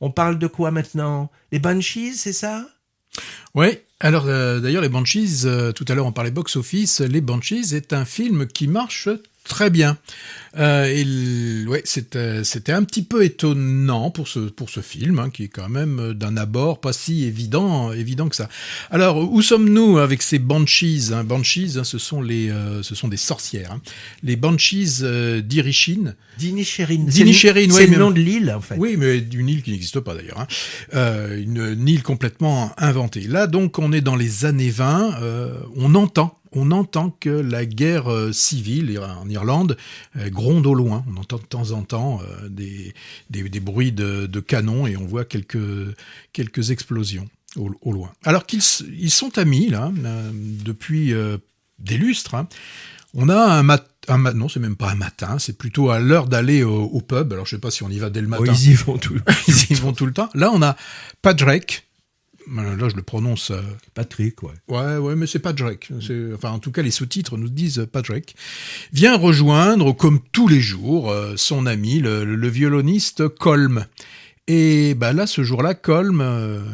On parle de quoi maintenant? Les Banshees, c'est ça? Oui, alors d'ailleurs les Banshees, tout à l'heure on parlait box-office, les Banshees est un film qui marche très bien. C'était un petit peu étonnant pour ce film, qui est quand même d'un abord pas si évident que ça. Alors où sommes-nous avec ces Banshees? Banshees, ce sont des sorcières. Les Banshees d'Inisherin. D'Inisherin. C'est le nom de l'île, en fait. Oui, mais d'une île qui n'existe pas d'ailleurs. Une île complètement inventée. Là, donc, on est dans les années 20. On entend que la guerre civile en Irlande gronde au loin. On entend de temps en temps des bruits de canons et on voit quelques explosions au loin. Alors qu'ils sont amis là depuis des lustres. On a non, c'est même pas un matin, c'est plutôt à l'heure d'aller au pub. Alors je sais pas si on y va dès le matin. Oh, ils y vont tout le temps. Là, on a Padraig. Là, je le prononce... Patrick, ouais. Ouais, mais c'est Padraig. Enfin, en tout cas, les sous-titres nous disent Padraig. Vient rejoindre, comme tous les jours, son ami, le violoniste Colm. Et là, ce jour-là, Colm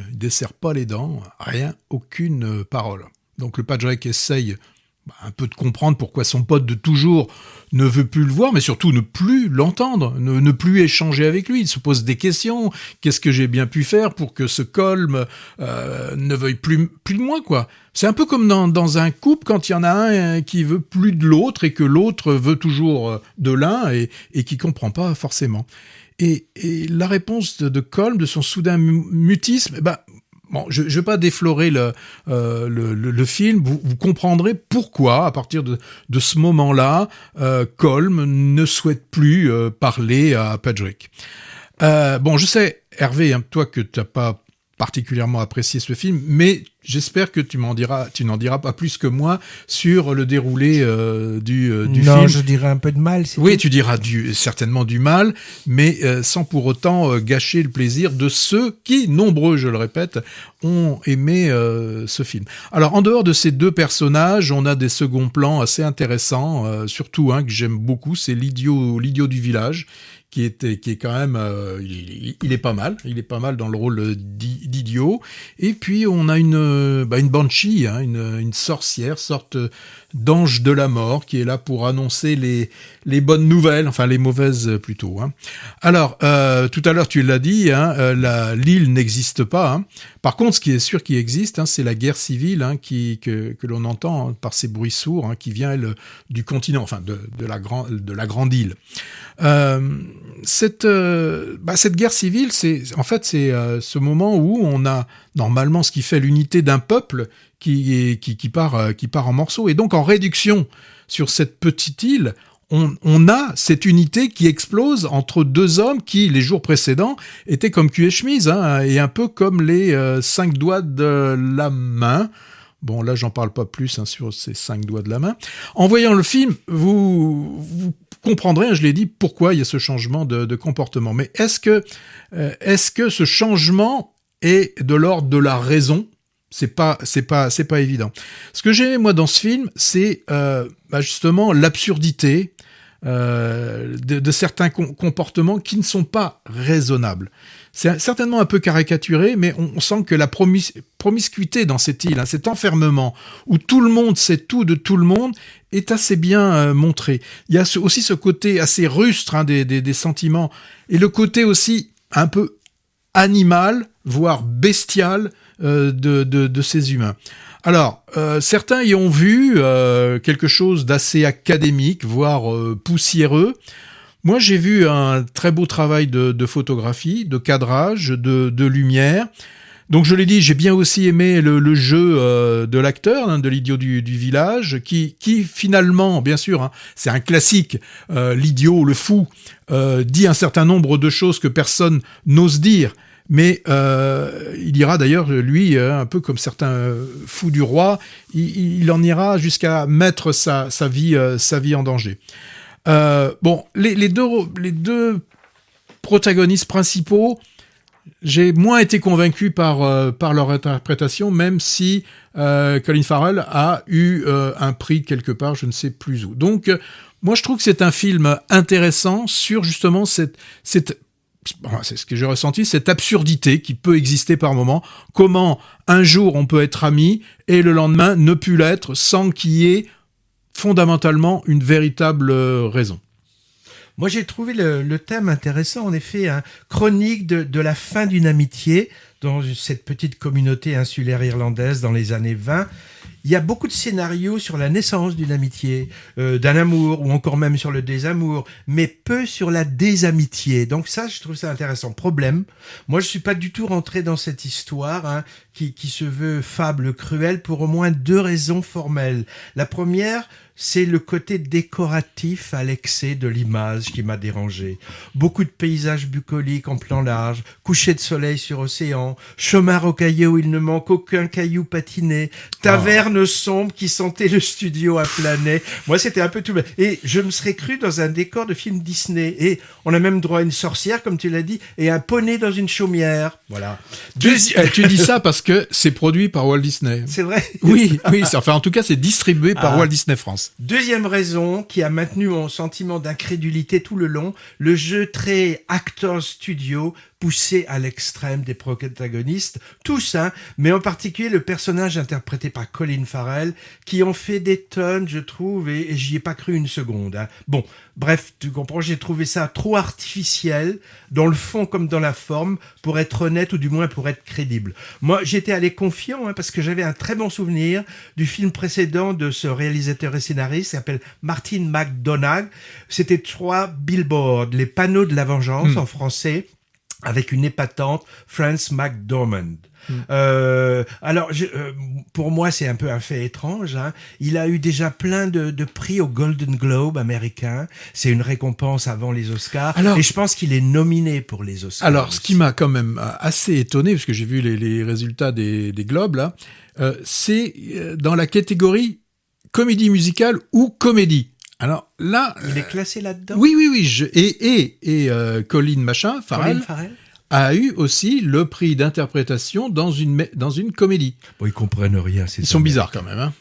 il desserre pas les dents, rien, aucune parole. Donc le Padraig essaye un peu de comprendre pourquoi son pote de toujours ne veut plus le voir, mais surtout ne plus l'entendre, ne plus échanger avec lui. Il se pose des questions. Qu'est-ce que j'ai bien pu faire pour que ce Colm ne veuille plus de moi, quoi? C'est un peu comme dans un couple, quand il y en a un qui veut plus de l'autre et que l'autre veut toujours de l'un et qui comprend pas forcément. Et la réponse de Colm, de son soudain mutisme, bon, je vais pas déflorer le film. Vous comprendrez pourquoi, à partir de ce moment-là, Colm ne souhaite plus parler à Padraig. Bon, je sais, Hervé, toi que tu n'as pas particulièrement apprécié ce film, mais j'espère que tu n'en diras pas plus que moi sur le déroulé du film. Non, je dirais un peu de mal. Oui, tu diras certainement du mal, mais sans pour autant gâcher le plaisir de ceux qui, nombreux, je le répète, ont aimé ce film. Alors, en dehors de ces deux personnages, on a des seconds plans assez intéressants, surtout que j'aime beaucoup, c'est l'idiot du village, qui est quand même, il est pas mal dans le rôle d'idiot. Et puis on a une banshee, une sorcière, sorte d'ange de la mort, qui est là pour annoncer les bonnes nouvelles, enfin les mauvaises plutôt. Alors tout à l'heure tu l'as dit, l'île n'existe pas. Par contre, ce qui est sûr qui existe, c'est la guerre civile que l'on entend par ces bruits sourds, qui vient elle, du continent, enfin de la grande île. Cette guerre civile, c'est ce moment où on a normalement ce qui fait l'unité d'un peuple qui part en morceaux, et donc en réduction sur cette petite île, on a cette unité qui explose entre deux hommes qui, les jours précédents, étaient comme cul et chemise, et un peu comme les 5 doigts de la main. Bon, là, j'en parle pas plus sur ces 5 doigts de la main. En voyant le film, vous comprendrez, je l'ai dit, pourquoi il y a ce changement de comportement. Mais est-ce que ce changement est de l'ordre de la raison ? C'est pas évident. Ce que j'ai aimé, moi, dans ce film, c'est justement l'absurdité de certains comportements qui ne sont pas raisonnables. C'est certainement un peu caricaturé, mais on sent que la promiscuité dans cette île, cet enfermement, où tout le monde sait tout de tout le monde, est assez bien montré. Il y a aussi ce côté assez rustre des sentiments, et le côté aussi un peu animal, voire bestial, de ces humains. Alors, certains y ont vu quelque chose d'assez académique, voire poussiéreux. Moi, j'ai vu un très beau travail de photographie, de cadrage, de lumière. Donc, je l'ai dit, j'ai bien aussi aimé le jeu de l'acteur, de l'idiot du village, qui finalement, bien sûr, c'est un classique, l'idiot, le fou, dit un certain nombre de choses que personne n'ose dire. Mais il ira d'ailleurs, lui, un peu comme certains fous du roi, il en ira jusqu'à mettre sa vie en danger. Les deux protagonistes principaux, j'ai moins été convaincu par leur interprétation, même si Colin Farrell a eu un prix quelque part, je ne sais plus où. Donc, moi, je trouve que c'est un film intéressant sur justement cette bon, c'est ce que j'ai ressenti, cette absurdité qui peut exister par moment. Comment un jour on peut être ami et le lendemain ne plus l'être sans qu'il y ait fondamentalement une véritable raison. Moi, j'ai trouvé le thème intéressant, en effet, hein, chronique de la fin d'une amitié dans cette petite communauté insulaire irlandaise dans les années 20. Il y a beaucoup de scénarios sur la naissance d'une amitié, d'un amour, ou encore même sur le désamour, mais peu sur la désamitié. Donc ça, je trouve ça intéressant. Problème, moi je suis pas du tout rentré dans cette histoire, hein, qui se veut fable cruelle pour au moins 2 raisons formelles. La première, c'est le côté décoratif à l'excès de l'image qui m'a dérangé. Beaucoup de paysages bucoliques en plan large, coucher de soleil sur océan, chemin rocailleux où il ne manque aucun caillou patiné, taverne sombre qui sentait le studio à planer. Moi, c'était un peu tout. Et je me serais cru dans un décor de film Disney. Et on a même droit à une sorcière, comme tu l'as dit, et un poney dans une chaumière. Voilà. Tu dis ça parce que c'est produit par Walt Disney. C'est vrai. Oui, enfin en tout cas c'est distribué par Walt Disney France. Deuxième raison qui a maintenu mon sentiment d'incrédulité tout le long, le jeu très actor studio poussé à l'extrême des protagonistes, tous, hein, mais en particulier le personnage interprété par Colin Farrell, qui en fait des tonnes, je trouve, et j'y ai pas cru une seconde. Hein. Bon, bref, tu comprends, j'ai trouvé ça trop artificiel, dans le fond comme dans la forme, pour être honnête ou du moins pour être crédible. Moi, j'étais allé confiant, hein, parce que j'avais un très bon souvenir du film précédent de ce réalisateur et scénariste, qui s'appelle Martin McDonagh. C'était 3 billboards, les panneaux de la vengeance en français, avec une épatante Frances McDormand. Alors, pour moi, c'est un peu un fait étrange. Hein. Il a eu déjà plein de prix au Golden Globe américain. C'est une récompense avant les Oscars. Et je pense qu'il est nominé pour les Oscars. Alors, ce qui m'a quand même assez étonné, parce que j'ai vu les résultats des Globes, là, c'est dans la catégorie comédie musicale ou comédie. Alors là, il est classé là-dedans. Oui. Et Colin Farrell a eu aussi le prix d'interprétation dans une comédie. Bon, ils comprennent rien. Ils sont bizarres quand même. Hein.